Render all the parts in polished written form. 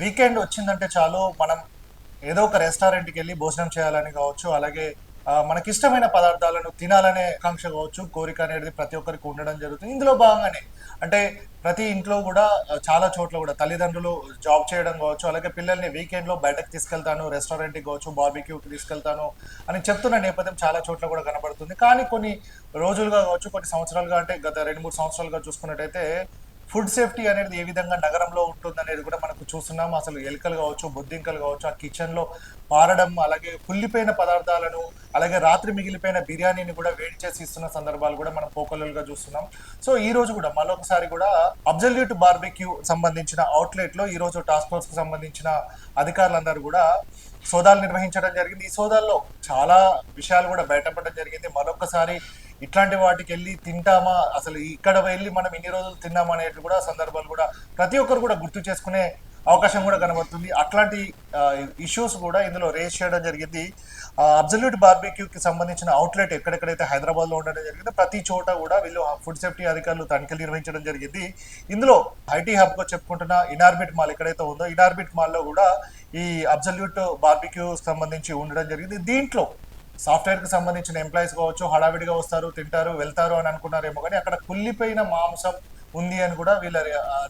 Weekend వచ్చిందంటే చాలు మనం ఏదో ఒక రెస్టారెంట్కి వెళ్ళి భోజనం చేయాలని కావచ్చు, అలాగే మనకిష్టమైన పదార్థాలను తినాలనే ఆకాంక్ష కావచ్చు, కోరిక అనేది ప్రతి ఒక్కరికి ఉండడం జరుగుతుంది. ఇందులో భాగంగానే అంటే ప్రతి ఇంట్లో కూడా చాలా చోట్ల కూడా తల్లిదండ్రులు జాబ్ చేయడం కావచ్చు, అలాగే పిల్లల్ని వీకెండ్‌లో బయటకు తీసుకెళ్తాను, రెస్టారెంట్‌కి కావచ్చు, బార్బిక్యూకి తీసుకెళ్తాను అని చెప్తున్న నేపథ్యం చాలా చోట్ల కూడా కనబడుతుంది. కానీ కొన్ని రోజులుగా కావచ్చు, కొన్ని సంవత్సరాలుగా అంటే గత 2, 3 సంవత్సరాలుగా చూసుకున్నట్టయితే ఫుడ్ సేఫ్టీ అనేది ఏ విధంగా నగరంలో ఉంటుందనేది కూడా మనకు చూస్తున్నాం. అసలు ఎలుకలు కావచ్చు, బొద్దింకలు కావచ్చు, ఆ కిచెన్‌లో పారడం, అలాగే కుళ్ళిపోయిన పదార్థాలను, అలాగే రాత్రి మిగిలిపోయిన బిర్యానీని కూడా వేడి చేసి ఇస్తున్న సందర్భాలు కూడా మనం కోకొల్లలుగా చూస్తున్నాం. సో ఈ రోజు కూడా మరొకసారి కూడా అబ్సల్యూట్ బార్బిక్యూ సంబంధించిన అవుట్‌లెట్‌లో ఈ రోజు టాస్క్ ఫోర్స్‌కి సంబంధించిన అధికారులందరూ కూడా సోదాలు నిర్వహించడం జరిగింది. ఈ సోదాల్లో చాలా విషయాలు కూడా బయటపడడం జరిగింది. మరొక్కసారి ఇట్లాంటి వాటికెళ్ళి తింటామా? అసలు ఇక్కడ వెళ్లి మనం ఇన్ని రోజులు తిన్నామా అనేటి కూడా సందర్భాలు కూడా ప్రతి ఒక్కరు కూడా గుర్తు చేసుకునే అవకాశం కూడా కనబడుతుంది. అట్లాంటి ఇష్యూస్ కూడా ఇందులో రేజ్ చేయడం జరిగింది. అబ్సల్యూట్ బార్బిక్యూకి సంబంధించిన అవుట్లెట్ ఎక్కడెక్కడైతే హైదరాబాద్‌లో ఉండడం జరిగిందో ప్రతి చోట కూడా వీళ్ళు ఫుడ్ సేఫ్టీ అధికారులు తనిఖీలు నిర్వహించడం జరిగింది. ఇందులో ఐటీ హబ్‌గా చెప్పుకుంటున్న ఇనార్బిట్ మాల్ ఎక్కడైతే ఉందో ఇనార్బిట్ మాల్‌లో కూడా ఈ అబ్సల్యూట్ బార్బిక్యూకి సంబంధించి ఉండడం జరిగింది. దీంట్లో సాఫ్ట్‌వేర్‌కి సంబంధించిన ఎంప్లాయీస్ కావచ్చు, హడావిడిగా వస్తారు, తింటారు, వెళ్తారు అని అనుకున్నారేమో గానీ, అక్కడ కుళ్ళిపోయిన మాంసం ఉంది అని కూడా వీళ్ళ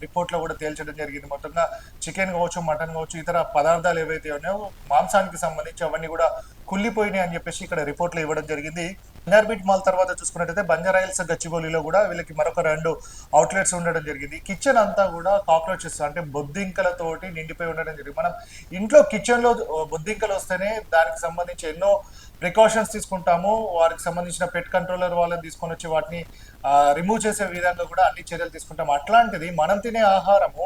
రిపోర్ట్‌లో కూడా తేల్చడం జరిగింది. మొత్తంగా చికెన్ కావచ్చు, మటన్ కావచ్చు, ఇతర పదార్థాలు ఏవైతే ఉన్నాయో మాంసానికి సంబంధించి అవన్నీ కూడా కుళ్ళిపోయినాయి అని చెప్పేసి ఇక్కడ రిపోర్ట్‌లో ఇవ్వడం జరిగింది. ఇనార్బిట్ మాల్ తర్వాత చూసుకున్నట్టయితే బంజారాహిల్స్, గచ్చిబౌలిలో కూడా వీళ్ళకి మరొక 2 అవుట్‌లెట్స్ ఉండడం జరిగింది. కిచెన్ అంతా కూడా కాక్రోచెస్ అంటే బొద్దింకలతోటి నిండిపోయి ఉండడం జరిగింది. మనం ఇంట్లో కిచెన్‌లో బొద్దింకలు వస్తేనే దానికి సంబంధించి ఎన్నో ప్రికాషన్స్ తీసుకుంటాము. వారికి సంబంధించిన పెట్ కంట్రోలర్ వాళ్ళని తీసుకొనొచ్చి వాటిని రిమూవ్ చేసే విధంగా కూడా అన్ని చర్యలు తీసుకుంటాం. అట్లాంటిది మనం తినే ఆహారము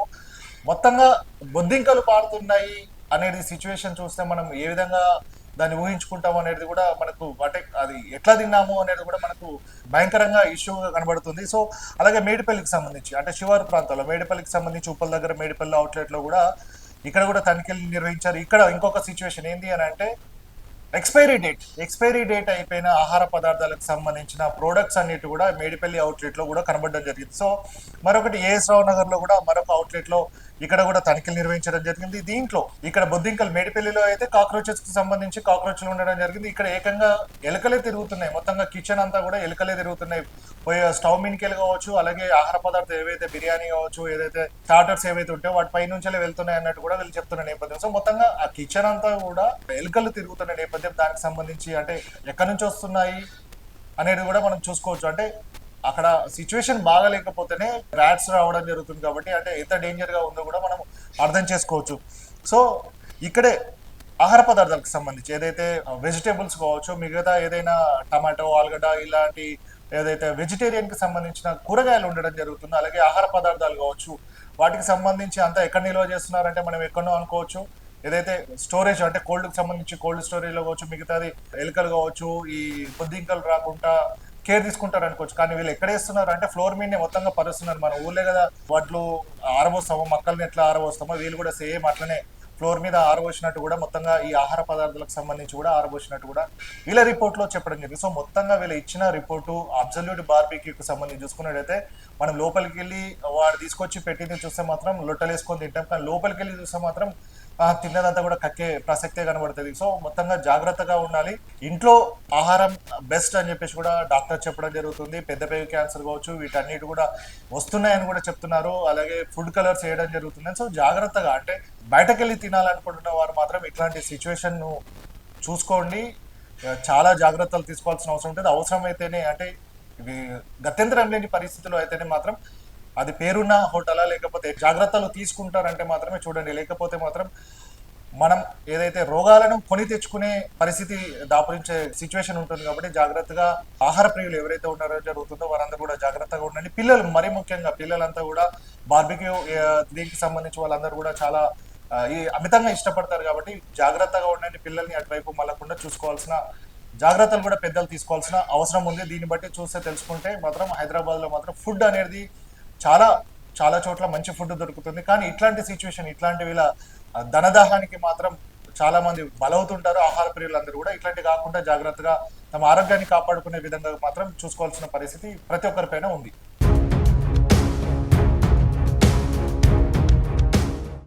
మొత్తంగా బొద్దింకలు పారుతున్నాయి అనేది సిట్యుయేషన్ చూస్తే మనం ఏ విధంగా దాన్ని ఊహించుకుంటాం అనేది కూడా మనకు అంటే అది ఎట్లా తిన్నాము అనేది కూడా మనకు భయంకరంగా ఇష్యూగా కనబడుతుంది. సో అలాగే మేడిపల్లికి సంబంధించి అంటే శివారు ప్రాంతాల్లో మేడిపల్లికి సంబంధించి ఉప్పల్ దగ్గర మేడిపల్లి అవుట్లెట్‌లో కూడా ఇక్కడ కూడా తనిఖీలు నిర్వహించారు. ఇక్కడ ఇంకొక సిట్యుయేషన్ ఏంది అని అంటే ఎక్స్పైరీ డేట్ అయిపోయిన ఆహార పదార్థాలకు సంబంధించిన ప్రొడక్ట్స్ అన్నిటి కూడా మేడిపల్లి అవుట్లెట్ లో కూడా కనబడడం జరిగింది. సో మరొకటి ఏఎస్ రావు నగర్ లో కూడా మరొక అవుట్లెట్ లో ఇక్కడ కూడా తనిఖీలు నిర్వహించడం జరిగింది. దీంట్లో ఇక్కడ బొద్దింకల్ మేడిపల్లిలో అయితే కాక్రోచెస్ కి సంబంధించి కాక్రోచ్లు ఉండడం జరిగింది. ఇక్కడ ఏకంగా ఎలుకలే తిరుగుతున్నాయి. మొత్తంగా కిచెన్ అంతా కూడా ఎలుకలే తిరుగుతున్నాయి. పోయి స్టవ్ మీదకి కావచ్చు, అలాగే ఆహార పదార్థం ఏవైతే బిర్యానీ కావచ్చు, ఏదైతే స్టార్టర్స్ ఏవైతే ఉంటాయో వాటి పై నుంచే వెళ్తున్నాయి అన్నట్టు కూడా వీళ్ళు చెప్తున్న నేపథ్యం. సో మొత్తంగా ఆ కిచెన్ అంతా కూడా ఎలుకలు తిరుగుతున్న నేపథ్యం దానికి సంబంధించి అంటే ఎక్కడి నుంచి వస్తున్నాయి అనేది కూడా మనం చూసుకోవచ్చు. అంటే అక్కడ సిచ్యువేషన్ బాగాలేకపోతేనే ర్యాట్స్ రావడం జరుగుతుంది కాబట్టి అంటే ఎంత డేంజర్ గా ఉందో కూడా మనం అర్థం చేసుకోవచ్చు. సో ఇక్కడే ఆహార పదార్థాలకు సంబంధించి ఏదైతే వెజిటేబుల్స్ కావచ్చు, మిగతా ఏదైనా టమాటో, ఆలుగడ్డ ఇలాంటి ఏదైతే వెజిటేరియన్ కి సంబంధించిన కూరగాయలు ఉండడం జరుగుతుందో, అలాగే ఆహార పదార్థాలు కావచ్చు, వాటికి సంబంధించి అంతా ఎక్కడ నిల్వ చేస్తున్నారంటే మనం ఎక్కడో అనుకోవచ్చు. ఏదైతే స్టోరేజ్ అంటే కోల్డ్ కి సంబంధించి కోల్డ్ స్టోరేజ్ లో కావచ్చు, మిగతాది ఎలుకలు కావచ్చు, ఈ బొద్దింకలు రాకుండా కేర్ తీసుకుంటారు అనుకోవచ్చు. కానీ వీళ్ళు ఎక్కడ వేస్తున్నారు అంటే ఫ్లోర్ మీదనే మొత్తంగా పరుస్తున్నారు. మన ఊర్లే కదా వడ్లు ఆరబోస్తామో, మక్కల్ని ఎట్లా ఆరబోస్తామో వీళ్ళు కూడా సేమ్ అట్లనే ఫ్లోర్ మీద ఆరబోసినట్టు కూడా మొత్తంగా ఈ ఆహార పదార్థాలకు సంబంధించి కూడా ఆరబోసినట్టు కూడా వీళ్ళ రిపోర్ట్ లో చెప్పడం జరిగింది. సో మొత్తంగా వీళ్ళు ఇచ్చిన రిపోర్టు అబ్సల్యూట్ బార్బిక్యూకి సంబంధించి చూసుకున్నట్టయితే మనం లోపలికి వెళ్ళి వాడు తీసుకొచ్చి పెట్టింది చూస్తే మాత్రం లొట్టలేసుకొని తింటాం. కానీ లోపలికి వెళ్ళి చూస్తే మాత్రం తిన్నదంతా కూడా కక్కే ప్రసక్తే కనబడుతుంది. సో మొత్తంగా జాగ్రత్తగా ఉండాలి. ఇంట్లో ఆహారం బెస్ట్ అని చెప్పేసి కూడా డాక్టర్ చెప్పడం జరుగుతుంది. పెద్ద పేగు క్యాన్సర్ కావచ్చు, వీటన్నిటి కూడా వస్తున్నాయని కూడా చెప్తున్నారు. అలాగే ఫుడ్ కలర్స్ వేయడం జరుగుతుంది. సో జాగ్రత్తగా అంటే బయటకెళ్ళి తినాలనుకుంటున్న వారు మాత్రం ఇట్లాంటి సిచ్యువేషన్ చూసుకోండి. చాలా జాగ్రత్తలు తీసుకోవాల్సిన అవసరం ఉంటుంది. అవసరమైతేనే అంటే ఇవి గత్యంతరం లేని పరిస్థితుల్లో అయితేనే మాత్రం అది పేరున్న హోటలా లేకపోతే జాగ్రత్తలు తీసుకుంటారంటే మాత్రమే చూడండి. లేకపోతే మాత్రం మనం ఏదైతే రోగాలను కొని తెచ్చుకునే పరిస్థితి దాపురించే సిచ్యువేషన్ ఉంటుంది. కాబట్టి జాగ్రత్తగా ఆహార ప్రియులు ఎవరైతే ఉన్నారో జరుగుతుందో వారందరూ కూడా జాగ్రత్తగా ఉండండి. పిల్లలు మరీ ముఖ్యంగా పిల్లలంతా కూడా బార్బిక్యూ దీనికి సంబంధించి వాళ్ళందరూ కూడా చాలా ఈ అమితంగా ఇష్టపడతారు కాబట్టి జాగ్రత్తగా ఉండండి. పిల్లల్ని అటువైపు మళ్ళకుండా చూసుకోవాల్సిన జాగ్రత్తలు కూడా పెద్దలు తీసుకోవాల్సిన అవసరం ఉంది. దీన్ని బట్టి చూస్తే తెలుసుకుంటే మాత్రం హైదరాబాద్ లో మాత్రం ఫుడ్ అనేది చాలా చాలా చోట్ల మంచి ఫుడ్ దొరుకుతుంది. కానీ ఇట్లాంటి సిచ్యువేషన్ ఇట్లాంటి వీళ్ళ ధనదాహానికి మాత్రం చాలా మంది బలవుతుంటారు. ఆహార ప్రియులందరూ కూడా ఇట్లాంటి కాకుండా జాగ్రత్తగా తమ ఆరోగ్యాన్ని కాపాడుకునే విధంగా మాత్రం చూసుకోవాల్సిన పరిస్థితి ప్రతి ఒక్కరిపైన ఉంది.